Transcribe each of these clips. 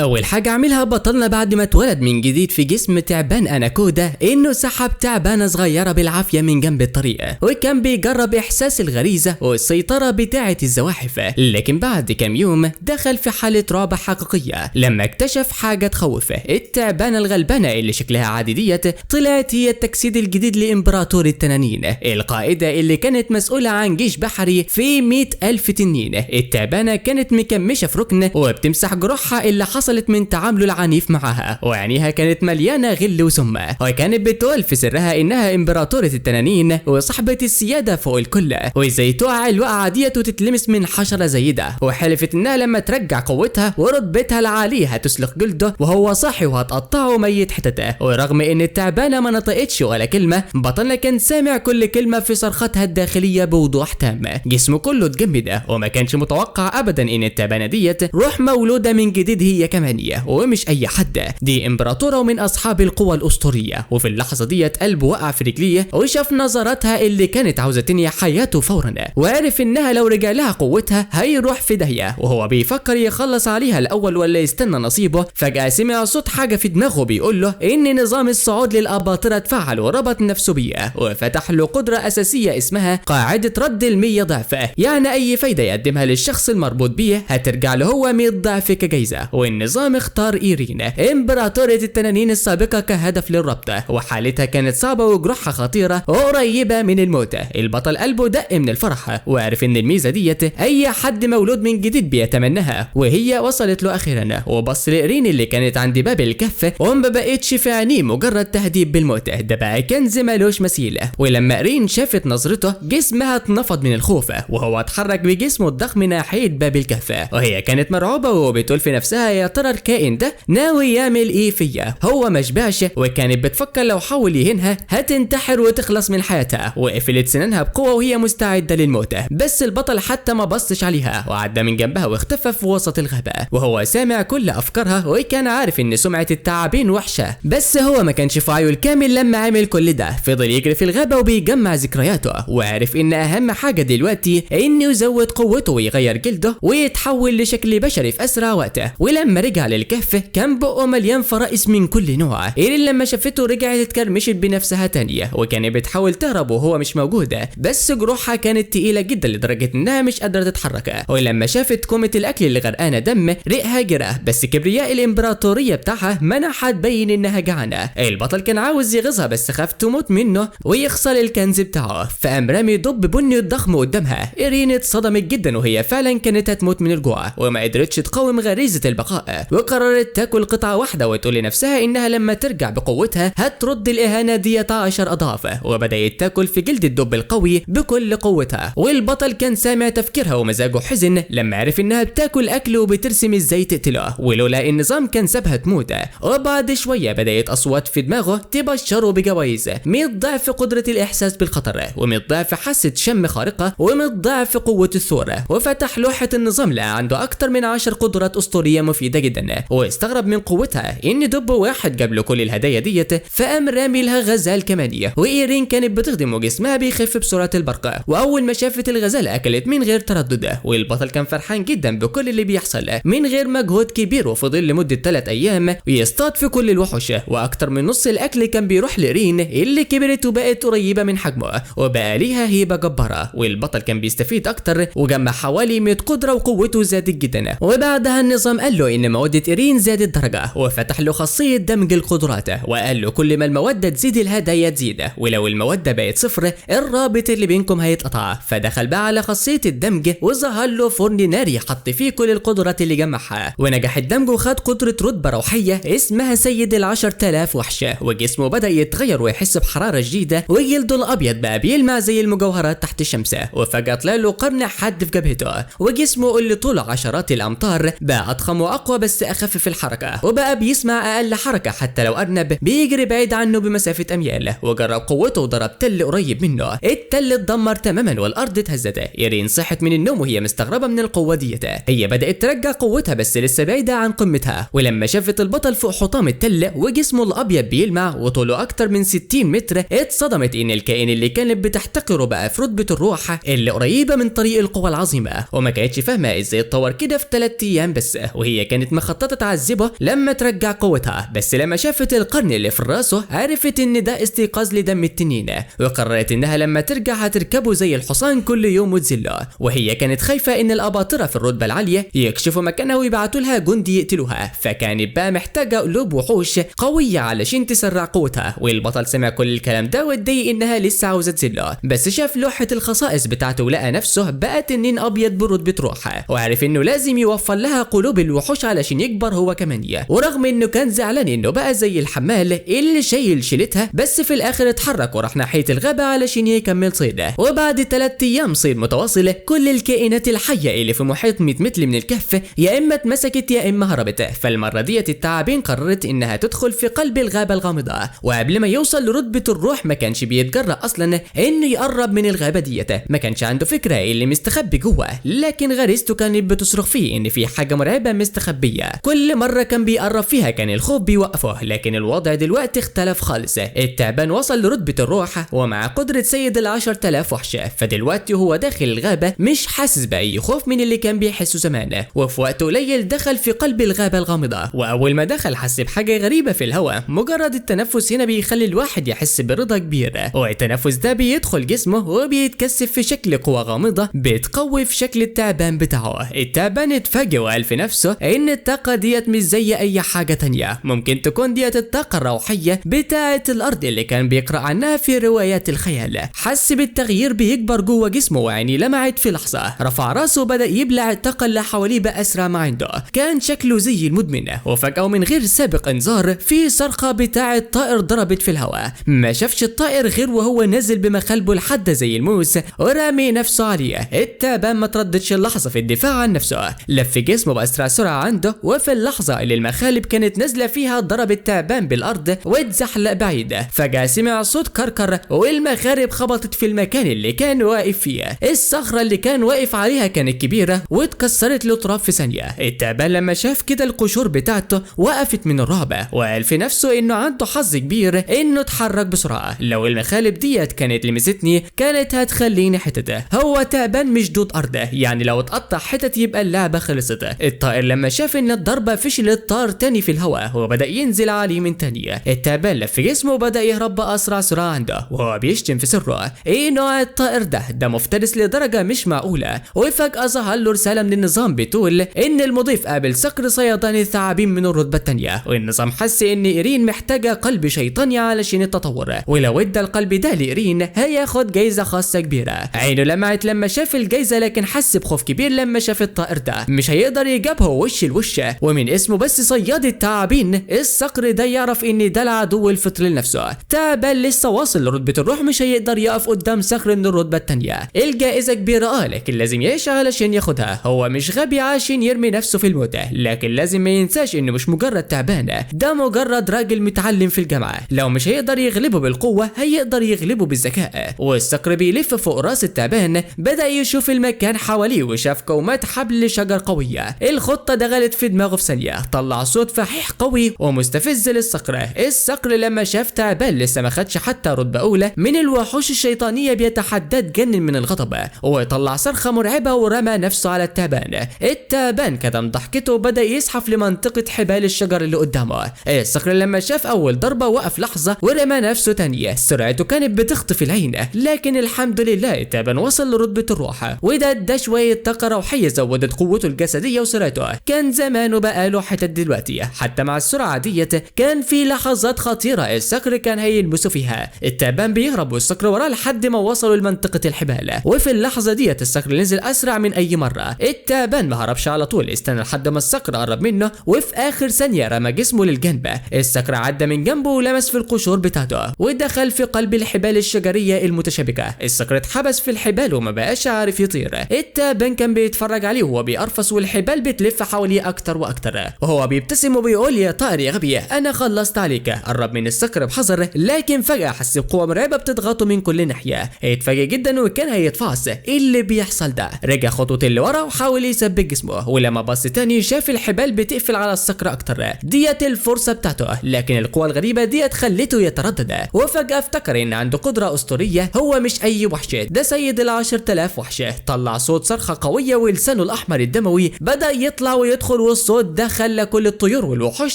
اول حاجه عملها بطلنا بعد ما اتولد من جديد في جسم تعبان اناكودا انه سحب تعبانه صغيره بالعافيه من جنب الطريق، وكان بيجرب احساس الغريزه والسيطره بتاعه الزواحف. لكن بعد كام يوم دخل في حاله رعب حقيقيه لما اكتشف حاجه تخوفه. التعبانه الغلبانه اللي شكلها عادي ديت طلعت هي التجسيد الجديد لامبراطور التنانين، القائده اللي كانت مسؤوله عن جيش بحري في 100,000 تنين. التعبانه كانت مكمشه في ركن وبتمسح جروحها اللي حصلت من تعامله العنيف معها، وعينيها كانت مليانه غل وسم، وكانت بتقول في سرها انها امبراطوره التنانين وصاحبه السياده فوق الكل، وازاي تقع الوقعه ديت وتتلمس من حشره زي ده. وحلفت انها لما ترجع قوتها ورتبتها العاليه هتسلخ جلده وهو صاحي وهتقطعه ميت حتته. ورغم ان التعبانه ما نطقتش ولا كلمه، بطلنا كان سامع كل كلمه في صرختها الداخليه بوضوح تام. جسمه كله اتجمد وما كانش متوقع ابدا ان التعبانه ديت روح مولوده من جديد هي كمانيه، ومش اي حد، دي امبراطوره ومن اصحاب القوى الاسطوريه. وفي اللحظه ديت قلبه وقع في رجليه وشاف نظراتها اللي كانت عاوزه تنهي حياته فورا، وعرف انها لو رجع لها قوتها هيروح في داهيه. وهو بيفكر يخلص عليها الاول ولا يستنى نصيبه، فجاه سمع صوت حاجه في دماغه بيقول له ان نظام الصعود للاباطره اتفعل وربط نفسه بيه، وفتح له قدره اساسيه اسمها قاعده رد ال100 ضعف، يعني اي فايده يقدمها للشخص المربوط بيه هترجع له هو 100 ضعف كجايزه. والنظام اختار ايرين امبراطوره التنانين السابقه كهدف للربط، وحالتها كانت صعبه وجروحها خطيره وقريبه من الموت. البطل قلبه دق من الفرح وعرف ان الميزه ديت اي حد مولود من جديد بيتمناها، وهي وصلت له اخيرا. وبص لايرين اللي كانت عند باب الكهف وما بقتش في عينيه مجرد تهديد بالموت، ده بقى كنز مالوش مثيل. ولما ايرين شافت نظرته جسمها اتنفض من الخوف، وهو اتحرك بجسمه الضخم ناحيه باب الكهف، وهي كانت مرعوبه وبتقول في نفسها يا ترى الكائن ده ناوي يعمل ايه فيا. هو مشبعش وكانت بتفكر لو حاول يهينها هتنتحر وتخلص من حياتها، وقفلت سنانها بقوه وهي مستعده للموت. بس البطل حتى ما بصش عليها وعدى من جنبها واختفى في وسط الغابه، وهو سامع كل افكارها وكان عارف ان سمعه التعابين وحشه. بس هو ما كانش في عيون كامل لما عمل كل ده، فضل يجري في الغابه وبيجمع ذكرياته، وعرف ان اهم حاجه دلوقتي انه يزود قوته ويغير جلده ويتحول لشكل بشري في اسرع وقت. ولما رجع للكهف كان بقه مليان فرائس من كل نوع. ايرين لما شافته رجعت اتكرمشت بنفسها تانية، وكانت بتحاول تهرب وهو مش موجود، بس جروحها كانت تقيله جدا لدرجه انها مش قادره تتحرك. ولما شافت كومه الاكل اللي غرقانه دم ريقها جرى، بس كبرياء الامبراطوريه بتاعها منعها تبين انها جعانه. البطل كان عاوز يغيظها بس خاف تموت منه ويخسر الكنز بتاعه، فقام رامي دب بني الضخم قدامها. ايرين اتصدمت جدا وهي فعلا كانت هتموت من الجوع وما قدرتش تقاوم غريزه البقاء، وقررت تاكل قطعه واحده وتقول لنفسها انها لما ترجع بقوتها هترد الاهانه ديت 10 اضعاف. وبدات تاكل في جلد الدب القوي بكل قوتها. والبطل كان سامع تفكيرها ومزاجه حزن لما عرف انها بتاكل اكل وبترسم ازاي تقتله، ولولا النظام كان سابها تموت. وبعد شويه بدات اصوات في دماغه تبشره بجوائز 100 ضعف قدره الاحساس بالخطر، و100 ضعف حاسه شم خارقه، و100 ضعف قوه الثور. وفتح لوحه النظام لقى عنده اكتر من 10 قدرات اسطوريه مفيده جدا، واستغرب من قوتها ان دب واحد جاب له كل الهدايا ديت، فقام رامي لها غزال كمانيه. وايرين كانت بتخدم وجسمها بيخف بسرعه البرق، واول ما شافت الغزال اكلت من غير تردد. والبطل كان فرحان جدا بكل اللي بيحصل من غير مجهود كبير، وفضل لمده 3 ايام ويصطاد في كل الوحوش، واكتر من نص الاكل كان بيروح لايرين اللي كبرت وبقت قريبه من حجمه وبقى ليها هيبه جباره. والبطل كان بيستفيد اكتر وجمع حوالي 100 قدره وقوته زادت جدا. وبعدها النظام قال له ان موده ايرين زادت درجه، وفتح له خاصيه دمج القدرات، وقال له كل ما الموده تزيد الهدايا تزيد، ولو الموده بقت 0 الرابط اللي بينكم هيتقطع. فدخل بقى على خاصيه الدمج وظهر له فرن ناري حط فيه كل القدرات اللي جمعها، ونجح الدمج وخد قدره رتبه روحيه اسمها سيد ال10,000 وحش، وجسمه بدا يتغير ويحس بحراره جديده، وجلده الابيض بقى بيلمع زي المجوهرات تحت الشمس. وفجاه طلع له قرن حاد في جبهته، وجسمه اللي طوله عشرات الامتار بقى اضخم واقوى بس اخف في الحركه، وبقى بيسمع اقل حركه حتى لو ارنب بيجري بعيد عنه بمسافه اميال. وجرب قوته وضرب تل قريب منه، التل اتدمر تماما والارض اتهزت. ايرين صحت من النوم وهي مستغربه من القوه ديت، هي بدات ترجع قوتها بس لسه بعيده عن قمتها. ولما شافت البطل فوق حطام التل وجسمه الابيض بيلمع وطوله اكتر من 60 متر، اتصدمت ان الكائن اللي كانت بتحتقره بقى في رتبه الروح اللي قريبه من طريق القوى العظيمه، وما كانتش فاهمه ازاي اتطور كده في 3 ايام بس، وهي كانت كانت مخططة تعذبه لما ترجع قوتها، بس لما شافت القرن اللي في راسه عرفت ان ده استيقاظ لدم التنين، وقررت انها لما ترجع هتركبه زي الحصان كل يوم وتذله. وهي كانت خايفة ان الاباطرة في الرتبة العالية يكشفوا مكانها ويبعتوا لها جندي يقتلوها، فكانت بقى محتاجة قلوب وحوش قوية علشان تسرع قوتها. والبطل سمع كل الكلام ده واتضايق انها لسه عاوزة تذله، بس شاف لوحة الخصائص بتاعته ولقى نفسه بقى تنين ابيض برتبة روح، وعرف انه لازم يوفر لها قلوب الوحوش علشان يكبر هو كمان. ورغم انه كان زعلان انه بقى زي الحمال اللي شايل شيلتها، بس في الاخر اتحرك وراح ناحية الغابة علشان يكمل صيده. وبعد 3 ايام صيد متواصل كل الكائنات الحية اللي في محيط 100 متر من الكهف يا اما اتمسكت يا اما هربت. فالمرة ديت التعابين قررت انها تدخل في قلب الغابة الغامضة، وقبل ما يوصل لرتبة الروح ما كانش بيتجرأ اصلا انه يقرب من الغابة ديت. ما كانش عنده فكرة اللي مستخبي جوه، لكن غريزته كانت بتصرخ فيه ان في حاجة مرعبة مستخبية. كل مرة كان بيقرب فيها كان الخوف بيوقفه، لكن الوضع دلوقتي اختلف خالص. التعبان وصل لرتبة الروح ومع قدرة سيد ال10,000 وحش، فدلوقتي هو داخل الغابة مش حاسس بأي خوف من اللي كان بيحسه زمان. وفي وقت قليل دخل في قلب الغابة الغامضة، وأول ما دخل حس بحاجة غريبة في الهواء. مجرد التنفس هنا بيخلي الواحد يحس برضا كبير، والتنفس ده بيدخل جسمه وبيتكثف في شكل قوة غامضة بتقوي في شكل التعبان بتاعه. التعبان اتفاجئ وقال في نفسه ان الطاقة ديت مش زي اي حاجة تانية، ممكن تكون ديت الطاقة الروحية بتاعة الارض اللي كان بيقرأ عنها في روايات الخيال. حس بالتغيير بيكبر جوه جسمه وعيني لمعت في لحظة. رفع راسه وبدأ يبلع الطاقة اللي حواليه بأسرع ما عنده، كان شكله زي المدمن. وفجأة ومن غير سابق انذار في صرخة بتاعة طائر ضربت في الهواء. ما شافش الطائر غير وهو نازل بمخالبه الحادة زي الموس ورامي نفسه عليه. التعبان ما ترددش اللحظة في الدفاع عن نفسه، لف جسمه بأسرع سرعة عنده، وفي اللحظة اللي المخالب كانت نازلة فيها ضرب التعبان بالأرض واتزحلق بعيد. فجأة سمع صوت كركر والمخارب خبطت في المكان اللي كان واقف فيه. الصخرة اللي كان واقف عليها كانت كبيرة واتكسرت لتراب في ثانية. التعبان لما شاف كده القشور بتاعته وقفت من الرعب، وقال في نفسه انه عنده حظ كبير انه اتحرك بسرعة. لو المخالب ديت كانت لمستني كانت هتخليني حتت. هو تعبان مش دود أرض، يعني لو اتقطع حتت يبقى اللعبة خلصت. الطائر لما شاف ان الضربة فشلت طار تاني في الهواء وبدأ ينزل عليه من تانية. التعبان لف جسمه وبدأ يهرب بأسرع سرعة عنده وهو بيشتم في سره. ايه نوع الطائر ده مفترس لدرجة مش معقولة. وفجأة ظهر له رسالة من النظام بتقول ان المضيف قابل صقر صيادان الثعابين من الرتبة التانية، والنظام حس ان إيرين محتاجة قلب شيطاني علشان التطور، ولو ادى القلب ده لإيرين هياخد جايزة خاصة كبيرة. عينه لمعت لما شاف الجايزة، لكن حس بخوف كبير لما شاف الطائر ده مش هيقدر يجابهه وش لوش. ومن اسمه بس صياد الثعابين الصقر ده يعرف ان ده العدو الفطري لنفسه. تعبان لسه واصل لرتبة الروح مش هيقدر يقف قدام صقر من الرتبة التانية. الجائزة كبيرة لكن لازم يعيش علشان ياخدها. هو مش غبي عشان يرمي نفسه في الموت، لكن لازم ما ينساش انه مش مجرد تعبان، ده مجرد راجل متعلم في الجامعة. لو مش هيقدر يغلبه بالقوة هيقدر يغلبه بالذكاء. والصقر بيلف فوق راس التعبان، بدأ يشوف المكان حواليه وشاف كومات حبل شجر قوية. الخطة دخلت في دماغه في ثانية، طلع صوت فحيح قوي ومستفز للصقر. الصقر لما شاف تعبان لسه ما خدش حتى رتبة أولى من الوحوش الشيطانية بيتحدى اتجنن من الغضب وطلع صرخة مرعبة ورمى نفسه على التعبان. التعبان كتم ضحكته وبدأ يزحف لمنطقة حبال الشجر اللي قدامه. الصقر لما شاف أول ضربة وقف لحظة ورمى نفسه تانية. سرعته كانت بتخطف العين، لكن الحمد لله التعبان وصل لرتبة الروح، وده ادى شوية طاقة روحية زودت قوته الجسدية وسرعته. كان زمانه بقاله حتت دلوقتي. حتى مع السرعة ديت كان في لحظات خطيرة الصقر كان هيلمسه فيها. التعبان بيهرب والصقر وراه لحد ما وصلوا لمنطقة الحبال، وفي اللحظة ديت الصقر نزل أسرع من أي مرة. التعبان ما هربش على طول، استنى لحد ما الصقر قرب منه وفي آخر ثانية رمى جسمه للجنب. الصقر عدى من جنبه ولمس في القشور بتاعته ودخل في قلب الحبال الشجرية المتشابكة. الصقر اتحبس في الحبال وما بقاش عارف يطير. التعبان كان بيتفرج عليه وهو بيقرفص والحبال بتلف حواليه أكتر وأكتر، وهو بيبتسم وبيقول يا طائر يا غبي أنا خلصت عليك. قرب من الصقر بحذر، لكن فجأة حس بقوة مرعبة بتضغطه من كل ناحية. اتفاجئ جدا وكان هيتفعص. ايه اللي بيحصل ده؟ رجع خطوتين لورا وحاول يثبت جسمه، ولما بص تاني شاف الحبال بتقفل على الصقر أكتر. ديت الفرصة بتاعته، لكن القوة الغريبة ديت خلته يتردد. وفجأة افتكر إن عنده قدرة أسطورية، هو مش أي وحش، ده سيد ال10,000 وحش. طلع صوت صرخة قوية ولسانه الأحمر الدموي بدأ يطلع ويدخل تدخل والصوت ده خلى كل الطيور والوحوش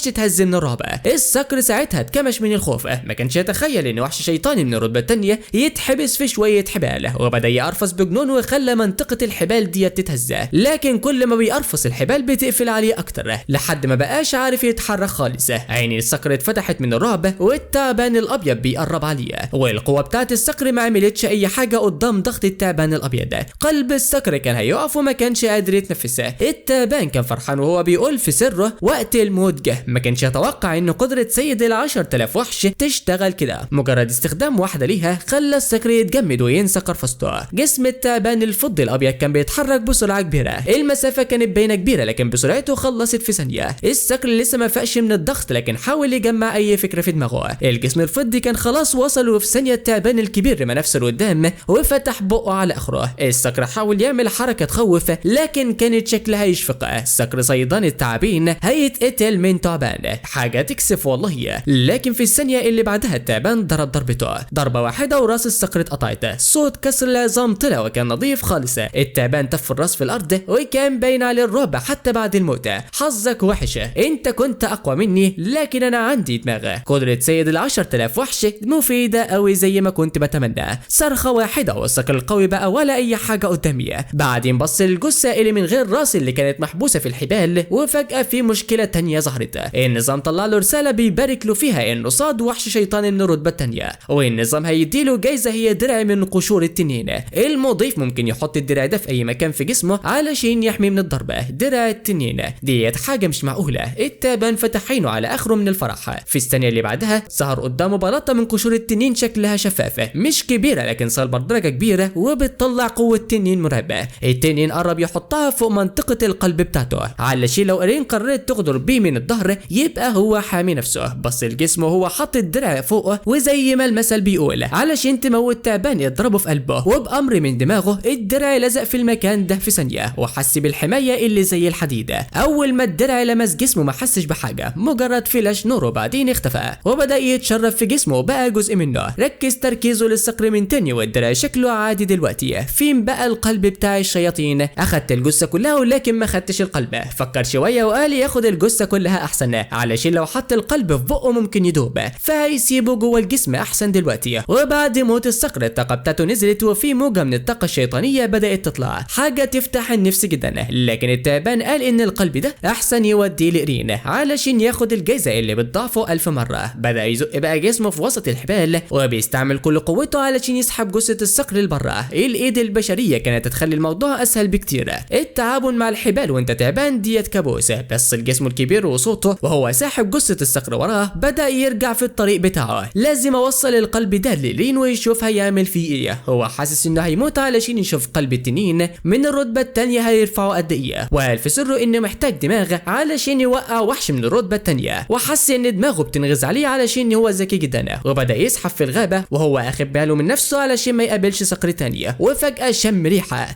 تتهز من الرعب. الصقر ساعتها اتكمش من الخوف، ما كانش يتخيل ان وحش شيطاني من الرتبه الثانيه يتحبس في شويه حبال، وبدا يقرفص بجنون وخلى منطقه الحبال دي تتهز. لكن كل ما بيقرفص الحبال بتقفل عليه اكتر لحد ما بقاش عارف يتحرك خالص. عين الصقر اتفتحت من الرعب والتعبان الابيض بيقرب عليه، والقوه بتاعت الصقر ما عملتش اي حاجه قدام ضغط التعبان الابيض. قلب الصقر كان هيقف وما كانش قادر يتنفس. التعبان كان فرحان وهو بيقول في سره وقت الموت جه. ما كانش يتوقع ان قدره سيد ال10,000 وحش تشتغل كده. مجرد استخدام واحده ليها خلى الصقر يتجمد وينسى قرفصته. جسم التعبان الفضي الابيض كان بيتحرك بسرعه كبيره. المسافه كانت باينه كبيره لكن بسرعته خلصت في ثانيه. الصقر لسه ما فاقش من الضغط لكن حاول يجمع اي فكره في دماغه. الجسم الفضي كان خلاص وصل وفي ثانيه التعبان الكبير رمى نفسه لقدام وفتح بقه على اخره. الصقر حاول يعمل حركه تخوف لكن كانت شكلها يشفق. الصقر صيدان التعابين هيتقتل من تعبان، حاجه تكسف والله. لكن في الثانيه اللي بعدها التعبان ضرب ضربته، ضربه واحده وراس الصقر اتقطعت. صوت كسر العظام طلع وكان نظيف خالص. التعبان تف الراس في الارض وكان باين عليه الرعب حتى بعد الموت. حظك وحشه، انت كنت اقوى مني لكن انا عندي دماغ. قدره سيد ال10,000 وحش مفيده قوي زي ما كنت بتمنى. صرخه واحده والصقر القوي بقى ولا اي حاجه قدامي. بعدين بص للجثه اللي من غير راس اللي كانت محبوسه في الحبال، وفجاه في مشكله تانية ظهرت. النظام طلع له رساله بيبارك له فيها انه صاد وحش شيطاني من الرتبه الثانيه، والنظام هيديله جايزه هي درع من قشور التنين. المضيف ممكن يحط الدرع ده في اي مكان في جسمه علشان يحمي من الضربه. درع التنين ديت حاجه مش معقوله. التعبان فتح عينه على اخره من الفرح. في الثانيه اللي بعدها ظهر قدامه بلاطه من قشور التنين شكلها شفافه، مش كبيره لكن صلبه بدرجه كبيره وبتطلع قوه تنين مرعبه. التنين قرب يحطها فوق منطقه القلب بتاعته علشان لو قرين قررت تغدر بيه من الظهر يبقى هو حامي نفسه. بص الجسم وهو حاطط الدرع فوقه، وزي ما المثل بيقول علشان تموت تعبان اضربه في قلبه. وبامر من دماغه الدرع لزق في المكان ده في ثانيه وحس بالحمايه اللي زي الحديد. اول ما الدرع لمس جسمه ما حسش بحاجه، مجرد فلاش نور وبعدين اختفى وبدا يتشرب في جسمه وبقى جزء منه. ركز تركيزه للصقر من تاني والدرع شكله عادي دلوقتي. فين بقى القلب بتاع الشياطين؟ اخدت الجثه كلها ولكن ما خدتش القلب. فكر شويه وقال ياخد الجثه كلها احسن علشان لو حط القلب في بقه ممكن يدوب، فهيسيبه جوه الجسم احسن دلوقتي. وبعد موت الصقر الطاقه بتاعته نزلت وفي موجه من الطاقه الشيطانيه بدات تطلع، حاجه تفتح النفس جدا. لكن التعبان قال ان القلب ده احسن يوديه لقرين علشان ياخد الجايزه اللي بتضاعفه 1000 مره. بدا يزق بقى جسمه في وسط الحبال وبيستعمل كل قوته علشان يسحب جثه الصقر لبره. الايد البشريه كانت تخلي الموضوع اسهل بكتير. التعامل مع الحبال وانت تعبان ديت كابوسه. بس الجسم الكبير وصوته وهو ساحب جثه الصقر وراه بدا يرجع في الطريق بتاعه. لازم اوصل القلب ده للين ويشوف هيعمل فيه ايه. هو حاسس انه هيموت علشان يشوف قلب التنين من الرتبه الثانيه هيرفعه قد ايه، وقال في سره انه محتاج دماغ علشان يوقع وحش من الرتبه الثانيه. وحس ان دماغه بتنغز عليه علشان هو ذكي جدا، وبدا يزحف في الغابه وهو اخد باله من نفسه علشان ما يقابلش صقر ثانيه. وفجاه شم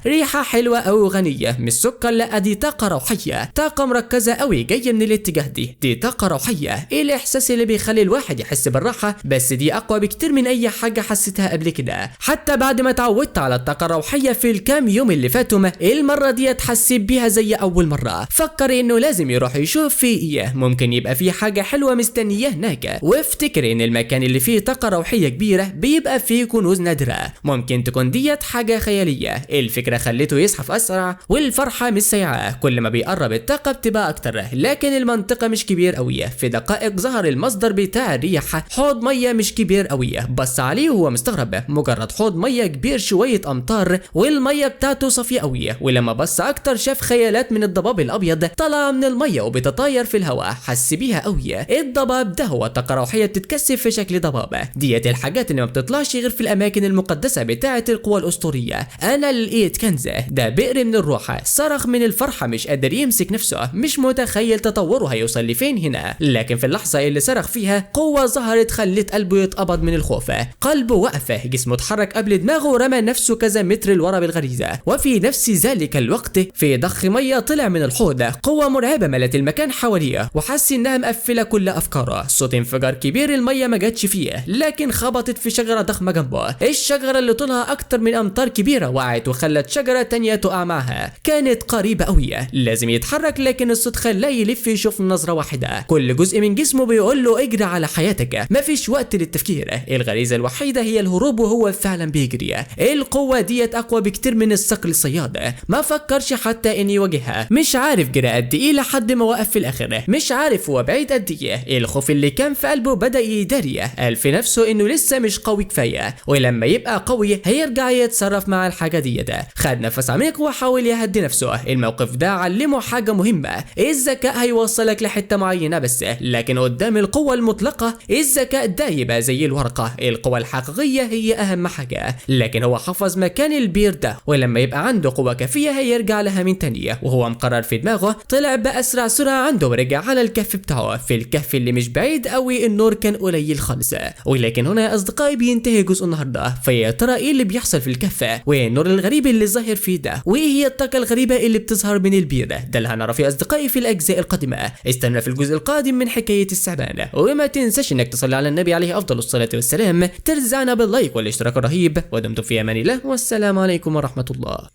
ريحه حلوه او غنيه مش سكر، لا دي طاقه روحيه، طاقه مركزه قوي جايه من الاتجاه دي طاقه روحيه. ايه الاحساس اللي بيخلي الواحد يحس بالراحه؟ بس دي اقوى بكتير من اي حاجه حسيتها قبل كده. حتى بعد ما اتعودت على الطاقه الروحيه في الكام يوم اللي فاتوا، المره دي حسيت بيها زي اول مره. فكر انه لازم يروح يشوف في ايه، ممكن يبقى في حاجه حلوه مستنياه هناك. وافتكر ان المكان اللي فيه طاقه روحيه كبيره بيبقى فيه كنوز نادره، ممكن تكون ديت حاجه خياليه. الفكره خلته يزحف اسرع والفرحه مش سايعه. كل ما بيقرب الطاقه بتبقى اكتر، لكن المنطقه مش كبير قوي. في دقائق ظهر المصدر بتاع الريح، حوض ميه مش كبير قوي. بص عليه وهو مستغرب، مجرد حوض ميه كبير شويه امطار والميه بتاعته صافيه قوي. ولما بص اكتر شاف خيالات من الضباب الابيض طالعه من الميه وبتطاير في الهواء. حس بيها قوي. الضباب ده هو طاقه روحيه بتتكثف في شكل ضباب. ديت الحاجات اللي ما بتطلعش غير في الاماكن المقدسه بتاعه القوى الاسطوريه. انا لقيت كنز، ده بئر من الروح. صرخ من الفرحه مش قادر يمسك نفسه، مش متخيل تطوره هيوصل لفين هنا. لكن في اللحظه اللي صرخ فيها قوه ظهرت خلت قلبه يتقبض من الخوف. قلبه وقف، جسمه اتحرك قبل دماغه ورمى نفسه كذا متر لورا بالغريزه. وفي نفس ذلك الوقت في ضخ ميه طلع من الحوض. قوه مرعبه ملت المكان حواليه وحس انها مقفله كل افكاره. صوت انفجار كبير، الميه ما جاتش فيه لكن خبطت في شجره ضخمه جنبه. الشجره اللي طولها اكتر من امتار كبيره وقعت وخلت شجره تانية تقع معها. كانت قريبه قوي، لازم يتحرك يتحرك لكن الصوت خلاه يلف يشوف نظرة واحدة. كل جزء من جسمه بيقول له اجري على حياتك، مفيش وقت للتفكير. الغريزة الوحيدة هي الهروب وهو فعلا بيجري. القوة ديت اقوى بكتير من الصقر الصياد، ما فكرش حتى ان يواجهها. مش عارف جرى قد ايه لحد ما وقف في الاخر، مش عارف هو بعيد قد ايه. الخوف اللي كان في قلبه بدأ يداري، قال في نفسه انه لسه مش قوي كفاية، ولما يبقى قوي هيرجع يتصرف مع الحاجة ديت. خد نفس عميق وحاول يهدي نفسه. الموقف ده علمه حاجة مهمة، الذكاء هيوصلك لحتة معينة بس، لكن قدام القوة المطلقة الذكاء ده يبقى زي الورقة. القوة الحقيقية هي اهم حاجة. لكن هو حفظ مكان البير ده، ولما يبقى عنده قوة كافية هيرجع لها من تانية. وهو مقرر في دماغه، طلع بأسرع سرعة عنده ورجع على الكهف بتاعه. في الكهف اللي مش بعيد قوي النور كان قليل خالص. ولكن هنا يا اصدقائي بينتهي جزء النهارده. فيا ترى ايه اللي بيحصل في الكهف؟ والنور الغريب اللي ظاهر فيه ده؟ وايه هي الطاقة الغريبة اللي بتظهر من البير ده؟ اللي هنعرفه يا اصدقائي في الاجزاء القادمة. استنى في الجزء القادم من حكاية الثعبان. وما تنساش انك تصلي على النبي عليه افضل الصلاة والسلام، ترزعنا باللايك والاشتراك الرهيب. ودمتم في امان الله، والسلام عليكم ورحمة الله.